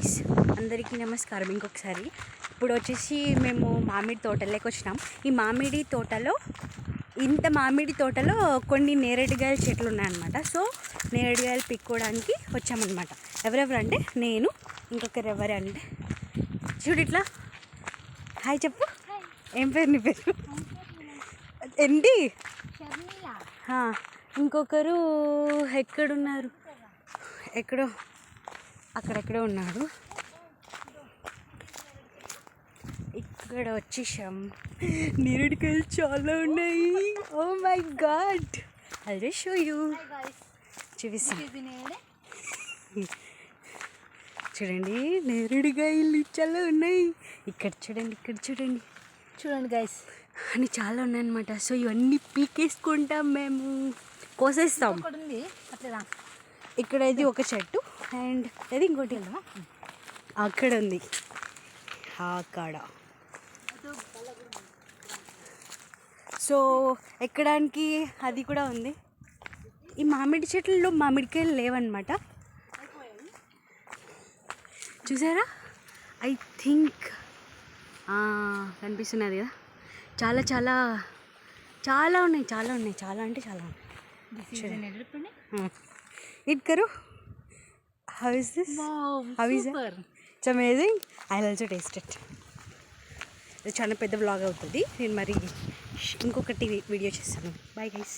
Guys, అందరికీ నమస్కారం. ఇంకొకసారి ఇప్పుడు వచ్చేసి మేము మామిడి తోటలోకి వచ్చినాం. ఈ మామిడి తోటలో కొన్ని నేరేడుగాయల చెట్లు ఉన్నాయన్నమాట. సో నేరేడుగాయలు పిక్కోవడానికి వచ్చామన్నమాట. ఎవరెవరు అంటే నేను, ఇంకొకరు ఎవరు అంటే చూడు ఇట్లా హాయ్ చెప్పు. ఏం పేరు నీ పేరు? ఏంటి? ఇంకొకరు ఎక్కడున్నారు? ఎక్కడో అక్కడెక్కడో ఉన్నాడు. ఇక్కడ వచ్చేసాం. నేరేడుకాయలు చాలా ఉన్నాయి. Oh my God, I will show you. చూపిస్తాను చూడండి, నేరేడుకాయలు చాలా ఉన్నాయి. ఇక్కడ చూడండి గైస్, అని చాలా ఉన్నాయన్నమాట. సో ఇవన్నీ పీకేసుకుంటాం, మేము కోసేస్తాం. ఇక్కడ ఇది ఒక చెట్టు అండ్ అది ఇంకోటి అక్కడ ఉంది. అక్కడ సో ఎక్కడానికి అది కూడా ఉంది. ఈ మామిడి చెట్లలో మామిడికాయలు లేవన్నమాట. చూసారా? ఐ థింక్ కనిపిస్తున్నది కదా. చాలా చాలా చాలా ఉన్నాయి, చాలా అంటే చాలా ఉన్నాయి. Eat karo. How is this? Wow, How super. is it? It's amazing. I'll also taste it. ఇది చాలా పెద్ద వ్లాగ్ అవుతుంది. నేను మరి ఇంకొకటి వీడియో చేస్తాను. Bye guys.